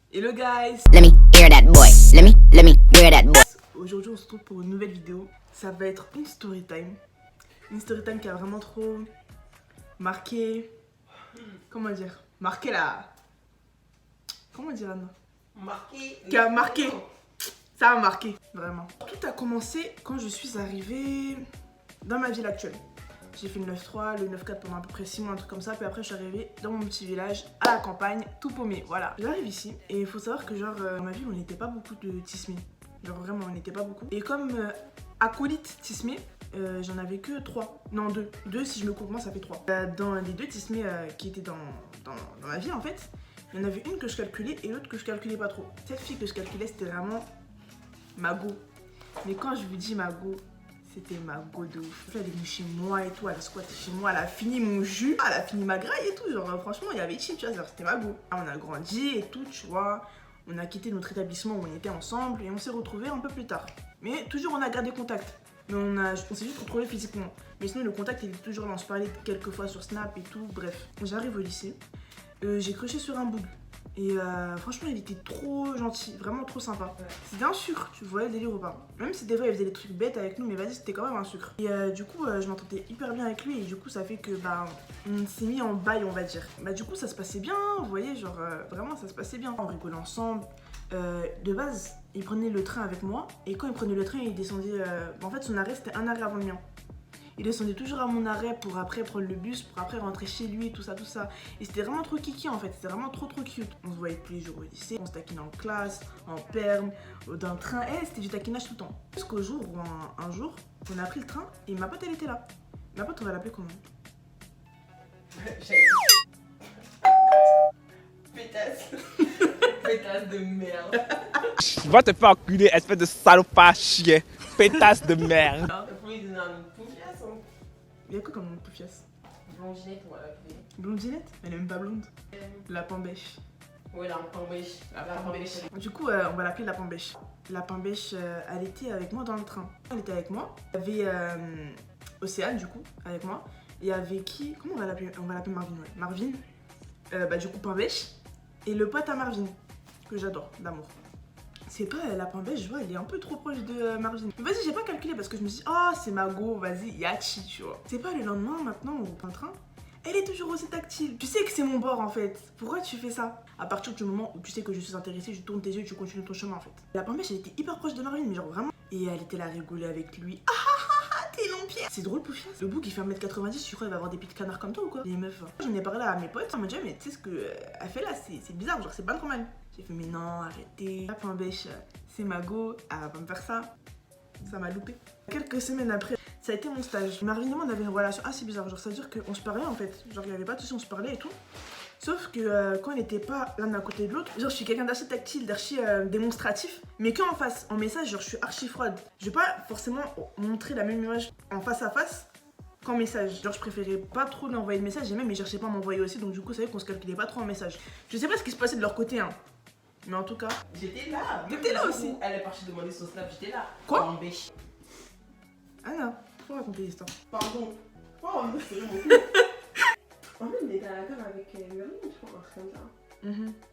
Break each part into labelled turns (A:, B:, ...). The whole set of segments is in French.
A: Hello guys.
B: Let me hear that boy. Let me hear that boy.
A: Aujourd'hui on se retrouve pour une nouvelle vidéo. Ça va être une story time. Une story time qui a vraiment trop marqué. Comment dire? Marqué la. Comment dire Anna?
C: Marqué.
A: Qui a marqué. Ça a marqué, vraiment. Tout a commencé quand je suis arrivée dans ma ville actuelle. J'ai fait le 9-3, le 9-4 pendant à peu près 6 mois, un truc comme ça. Puis après, je suis arrivée dans mon petit village, à la campagne, tout paumé. Voilà. J'arrive ici et il faut savoir que, genre, dans ma ville, on n'était pas beaucoup de tismés. Genre, vraiment, on n'était pas beaucoup. Et comme acolyte tismé, j'en avais que 3. Non, 2. 2, si je me compte, moi, ça fait 3. Dans les 2 tismés qui étaient dans ma ville, en fait, il y en avait une que je calculais et l'autre que je calculais pas trop. Cette fille que je calculais, c'était vraiment Mago. Mais quand je vous dis Mago, c'était Mago de ouf. Elle est venue chez moi et tout, elle a squatté chez moi, elle a fini mon jus, elle a fini ma graille et tout. Genre franchement, il y avait chill, tu vois, genre, c'était Mago. On a grandi et tout, tu vois. On a quitté notre établissement où on était ensemble et on s'est retrouvés un peu plus tard. Mais toujours on a gardé contact. Mais on s'est juste retrouvés physiquement. Mais sinon le contact il est toujours là, on se parlait quelques fois sur Snap et tout, bref. J'arrive au lycée, j'ai crushé sur un boug. Et franchement, il était trop gentil, vraiment trop sympa. Ouais. C'était un sucre, tu vois, le délire ou pas. Même si des fois, il faisait des trucs bêtes avec nous, mais vas-y, c'était quand même un sucre. Et du coup, je m'entendais hyper bien avec lui, et du coup, ça fait que, on s'est mis en bail, on va dire. Du coup, ça se passait bien, vous voyez, genre, vraiment, ça se passait bien. On rigolait ensemble. De base, il prenait le train avec moi, et quand il prenait le train, il descendait. En fait, son arrêt, c'était un arrêt avant le mien. Il descendait toujours à mon arrêt pour après prendre le bus, pour après rentrer chez lui, tout ça, tout ça. Et c'était vraiment trop kiki en fait, c'était vraiment trop cute. On se voyait tous les jours au lycée, on se taquinait en classe, en perme, dans le train. C'était du taquinage tout le temps. Jusqu'au jour où un jour, on a pris le train et ma pote elle était là. Ma pote on va l'appeler comment?
C: Pétasse. Pétasse de merde.
D: Va te faire enculer, espèce de salopard chien. Pétasse de merde.
A: Il y a quoi comme nom de poufiasse?
C: Blondinette, on va l'appeler.
A: Blondinette? Elle est même pas blonde. Lapin bêche.
C: Ouais, la pambèche.
A: Du coup, on va l'appeler Lapin bêche. Lapin bêche, elle était avec moi dans le train. Elle était avec moi. Il y avait Océane, du coup, avec moi. Et avec qui? Comment on va l'appeler? On va l'appeler Marvin, ouais. Marvin, du coup, Pain bêche. Et le pote à Marvin, que j'adore, d'amour. C'est pas Lapin bêche, je vois, il est un peu trop proche de Marvin. Vas-y, j'ai pas calculé parce que je me dis, oh, c'est Mago, vas-y, Yachi, tu vois. C'est pas le lendemain, maintenant, au train. Elle est toujours aussi tactile. Tu sais que c'est mon bord en fait. Pourquoi tu fais ça? À partir du moment où tu sais que je suis intéressée, je tourne tes yeux et tu continues ton chemin en fait. Lapin bêche, elle était hyper proche de Marvin, mais genre vraiment. Et elle était là à rigoler avec lui. T'es long pied. C'est drôle, Poufias. Le bouc il fait 1m90, tu crois il va avoir des pieds de canard comme toi ou quoi? Les meufs. J'en ai parlé à mes potes, on m'a dit, mais tu sais ce qu'elle fait là, c'est bizarre, genre c'est pas normal. J'ai fait, mais non, arrêtez. Lapin bêche, c'est Mago, elle va pas me faire ça. Ça m'a loupé. Quelques semaines après, ça a été mon stage. Marvin et moi, on avait une relation assez bizarre. Genre, ça veut dire qu'on se parlait en fait. Genre, il n'y avait pas de soucis, on se parlait et tout. Sauf que quand on n'était pas l'un à côté de l'autre, genre, je suis quelqu'un d'archi tactile, d'archi démonstratif. Mais qu'en face, en message, genre, je suis archi froide. Je vais pas forcément montrer la même image en face à face qu'en message. Genre, je préférais pas trop lui envoyer de message et même, ils cherchaient pas à m'envoyer aussi. Donc, du coup, ça fait qu'on se calculait pas trop en message. Je sais pas ce qui se passait de leur côté, hein. Mais en tout cas,
C: j'étais là.
A: T'étais là aussi.
C: Elle est partie demander son snap, j'étais là.
A: Quoi?
C: Pambèche.
A: Anna, faut raconter l'histoire.
C: Pardon. Oh, c'est bon. En fait, on était à la cave avec Muriel, je crois, un truc comme ça.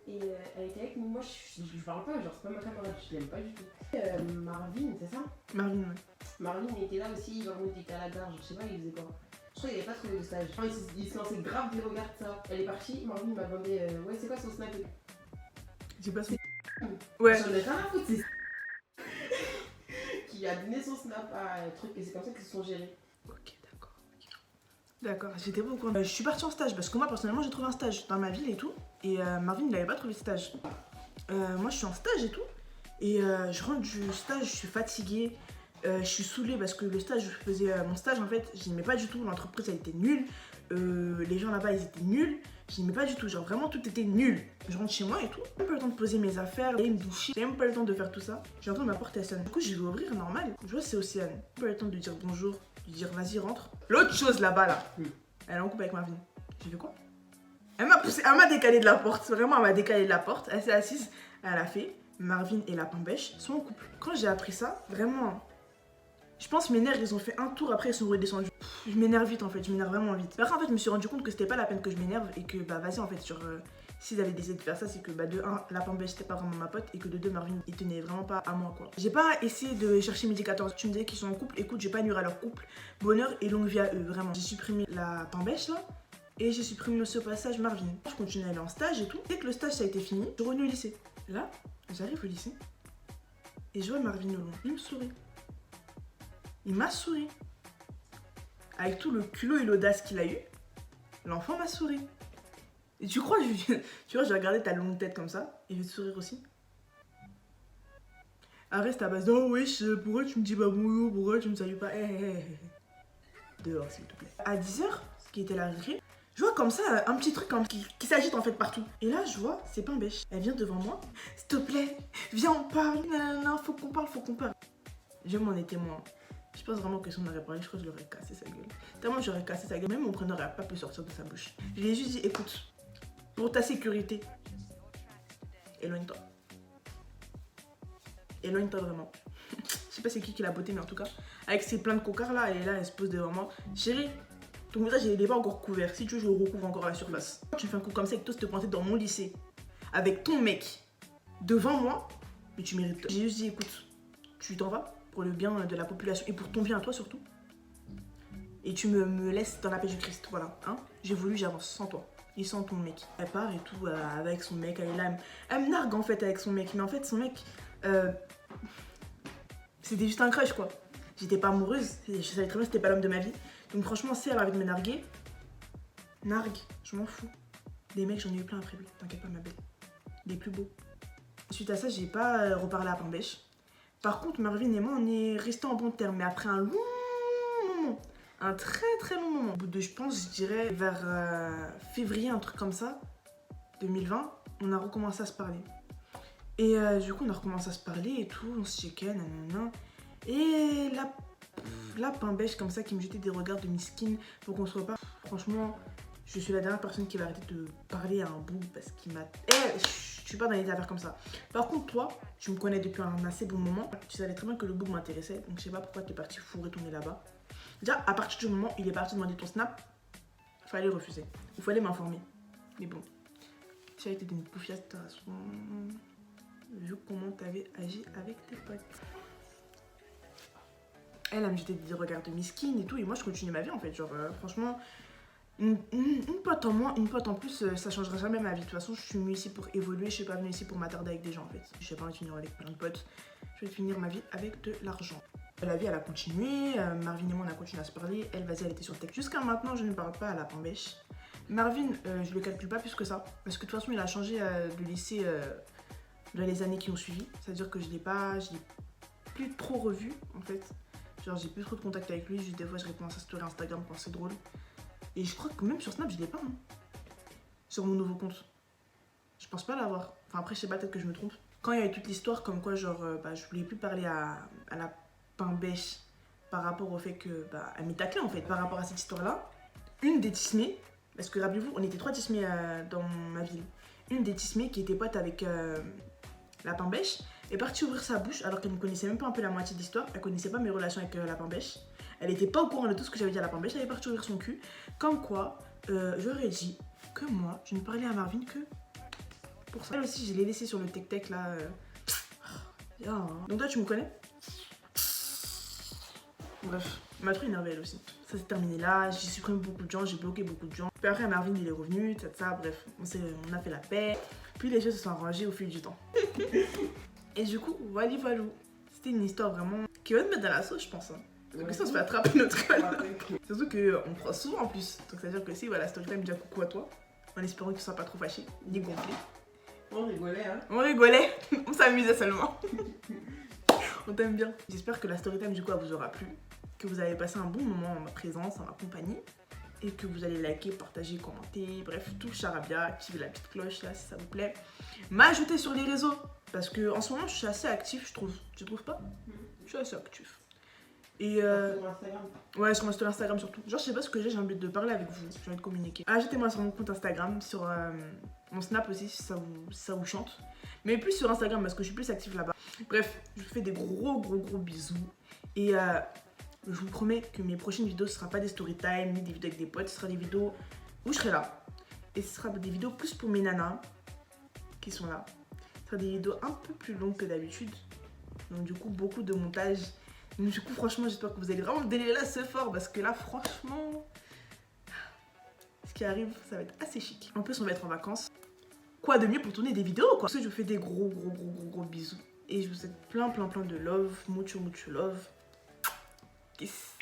C: Et elle était avec nous. Moi, je parle pas, genre, c'est pas ma camarade, je l'aime pas du tout. Marvin, c'est ça?
A: Marvin, ouais.
C: Marvin était là aussi, genre, on était à la gare, je sais pas, il faisait quoi. Je crois qu'il avait pas trouvé de stage. Enfin, il se lançait grave des regards, ça. Elle est partie, Marvin m'a demandé, ouais, c'est quoi son snap?
A: J'ai pas son. Ouais.
C: J'en ai rien à foutre, c'est qui a donné son snap à un truc et c'est comme ça qu'ils se sont gérés.
A: Ok, d'accord. D'accord, j'étais pas au courant. Je suis partie en stage parce que moi personnellement j'ai trouvé un stage dans ma ville et tout. Et Marvin il avait pas trouvé de stage. Moi je suis en stage et tout. Et je rentre du stage, je suis fatiguée. Je suis saoulée parce que le stage, je faisais mon stage en fait, je n'aimais pas du tout. L'entreprise elle était nulle. Les gens là-bas ils étaient nuls. Je n'aimais pas du tout, genre vraiment tout était nul. Je rentre chez moi et tout, j'ai même pas le temps de poser mes affaires, d'aller me doucher, j'ai même pas le temps de faire tout ça. J'entends ma porte elle sonne. Du coup je vais ouvrir normal. Je vois c'est Océane. J'ai pas le temps de dire bonjour, de dire vas-y rentre. L'autre chose là-bas là, elle est en couple avec Marvin. J'ai fait quoi? Elle m'a poussé, elle m'a décalé de la porte. Vraiment elle m'a décalé de la porte. Elle s'est assise, elle a fait Marvin et Lapin bêche sont en couple. Quand j'ai appris ça, vraiment. Je pense que mes nerfs ils ont fait un tour après ils sont redescendus. Je m'énerve vite en fait, je m'énerve vraiment vite. Après en fait je me suis rendu compte que c'était pas la peine que je m'énerve et que bah vas-y en fait sur s'ils avaient décidé de faire ça, c'est que bah, de 1, la pain beige c'était pas vraiment ma pote et que de 2, Marvin il tenait vraiment pas à moi quoi. J'ai pas essayé de chercher midi 14. Tu me disais qu'ils sont en couple, écoute, je vais pas nuire à leur couple. Bonheur et longue vie à eux, vraiment. J'ai supprimé la pain beige là et j'ai supprimé aussi au passage Marvin. Je continue à aller en stage et tout. Dès que le stage ça a été fini, je revenais au lycée. Là, j'arrive au lycée et je vois Marvin au loin. Il me sourit. Il m'a souri. Avec tout le culot et l'audace qu'il a eu, l'enfant m'a souri. Et tu crois, tu vois, j'ai regardé ta longue tête comme ça, et je vais te sourire aussi. Arrête ta base, oh wesh, pourquoi tu me dis pas bonjour, pourquoi tu me salues pas, Dehors s'il te plaît. À 10h, ce qui était la récré, je vois comme ça un petit truc qui s'agite en fait partout. Et là, je vois, c'est Pain Beige. Elle vient devant moi, s'il te plaît, viens on parle, non, faut qu'on parle. Je m'en étais témoin. Je pense vraiment que si on aurait parlé, je crois que je l'aurais cassé sa gueule. Tellement j'aurais cassé sa gueule, même mon prénom n'aurait pas pu sortir de sa bouche. Je lui ai juste dit, écoute, pour ta sécurité, éloigne-toi. Éloigne-toi vraiment. Je sais pas c'est qui l'a beauté, mais en tout cas, avec ses pleins de cocards là, elle est là, elle se pose devant moi. Chérie, ton visage il est pas encore couvert. Si tu veux, je le recouvre encore à la surface. Tu fais un coup comme ça et que toi, te pointer dans mon lycée, avec ton mec, devant moi, mais tu mérites. J'ai juste dit, écoute, tu t'en vas pour le bien de la population et pour ton bien à toi surtout. Et tu me laisses dans la paix du Christ, voilà. Hein, j'ai voulu, j'avance sans toi. Et sans ton mec. Elle part et tout avec son mec, elle est là. Elle me nargue en fait avec son mec. Mais en fait, son mec, c'était juste un crush quoi. J'étais pas amoureuse, je savais très bien que c'était pas l'homme de ma vie. Donc franchement, si elle avait envie de me narguer, nargue, je m'en fous. Des mecs, j'en ai eu plein après lui, t'inquiète pas ma belle. Les plus beaux. Suite à ça, j'ai pas reparlé à Pain Beige. Par contre, Marvin et moi, on est restés en bon terme. Mais après un long moment, un très très long moment. Au bout de, je pense, je dirais vers février, un truc comme ça, 2020, on a recommencé à se parler. Et du coup, on a recommencé à se parler et tout, on se checkait, nanana. Et la Pain Beige comme ça qui me jetait des regards de miskin pour qu'on se reparle. Franchement, je suis la dernière personne qui va arrêter de parler à un bout parce qu'il m'a... Je suis pas dans les affaires comme ça. Par contre, toi, tu me connais depuis un assez bon moment. Tu savais très bien que le bout m'intéressait. Donc, je sais pas pourquoi t'es parti fourrer ton nez là-bas. Déjà, à partir du moment où il est parti demander ton snap, il fallait refuser. Il fallait m'informer. Mais bon, tu as été d'une poufiasse de toute façon. Vu comment t'avais agi avec tes potes. Elle me jetait des regards de miskin et tout. Et moi, je continue ma vie en fait. Genre, franchement... Une pote en moins, une pote en plus, ça changera jamais ma vie. De toute façon, je suis venue ici pour évoluer, je suis pas venue ici pour m'attarder avec des gens en fait. Je sais pas envie de finir avec plein de potes, je vais finir ma vie avec de l'argent. La vie elle a continué, Marvin et moi on a continué à se parler. Elle, vas-y, elle était sur tech. Jusqu'à maintenant, je ne parle pas à la Pain Beige. Marvin, je le calcule pas plus que ça. Parce que de toute façon, il a changé de lycée dans les années qui ont suivi. C'est-à-dire que je l'ai plus trop revu en fait. Genre, j'ai plus trop de contact avec lui. Juste des fois, je réponds à sa story Instagram quand c'est drôle. Et je crois que même sur Snap, je l'ai pas, hein. Sur mon nouveau compte. Je pense pas l'avoir. Enfin, après, je sais pas, peut-être que je me trompe. Quand il y avait toute l'histoire, comme quoi, genre, je voulais plus parler à la Pain Beige par rapport au fait que, elle m'est taclée, en fait. Par rapport à cette histoire-là, une des tismées, parce que rappelez-vous, on était 3 tismées dans ma ville. Une des tismées qui était pote avec la Pain Beige est partie ouvrir sa bouche alors qu'elle ne connaissait même pas un peu la moitié de l'histoire. Elle connaissait pas mes relations avec la Pain Beige. Elle était pas au courant de tout ce que j'avais dit à la Pain Beige, elle est partie ouvrir son cul. Comme quoi, j'aurais dit que moi, je ne parlais à Marvin que pour ça. Elle aussi, je l'ai laissé sur le tech-tech là. Donc toi, tu me connais? Bref, elle m'a trop énervée elle aussi. Ça s'est terminé là, j'ai supprimé beaucoup de gens, j'ai bloqué beaucoup de gens. Puis après, Marvin il est revenu, ça, bref, on a fait la paix. Puis les choses se sont arrangées au fil du temps. Et du coup, voilà. C'était une histoire vraiment qui va te mettre dans la sauce, je pense. Hein. Donc ça, on se fait attraper notre gueule. Surtout qu'on croise souvent en plus. Donc ça veut dire que si, voilà, Storytime dit coucou à toi. En espérant que tu ne sois pas trop fâché, ni gonflé.
C: On rigolait, hein.
A: On rigolait, on s'amusait seulement. On t'aime bien. J'espère que la Storytime du coup, elle vous aura plu. Que vous avez passé un bon moment en ma présence, en ma compagnie. Et que vous allez liker, partager, commenter. Bref, tout le charabia. Activez la petite cloche là si ça vous plaît. M'ajouter sur les réseaux. Parce que en ce moment, je suis assez actif, je trouve. Tu trouves pas? Je suis assez actif. Et
C: Sur Instagram.
A: Ouais, sur mon story Instagram surtout. Genre, je sais pas ce que j'ai envie de parler avec vous, j'ai envie de communiquer. Ajoutez-moi sur mon compte Instagram, sur mon Snap aussi si ça vous chante. Mais plus sur Instagram parce que je suis plus active là-bas. Bref, je vous fais des gros bisous. Et je vous promets que mes prochaines vidéos, ce sera pas des story time ni des vidéos avec des potes, ce sera des vidéos où je serai là. Et ce sera des vidéos plus pour mes nanas qui sont là. Ce sera des vidéos un peu plus longues que d'habitude. Donc du coup, beaucoup de montage. Donc du coup, franchement, j'espère que vous allez vraiment délirer là ce fort. Parce que là, franchement, ce qui arrive, ça va être assez chic. En plus, on va être en vacances. Quoi de mieux pour tourner des vidéos, quoi. Pour ce, je vous fais des gros bisous. Et je vous souhaite plein de love. Mucho love. Kiss.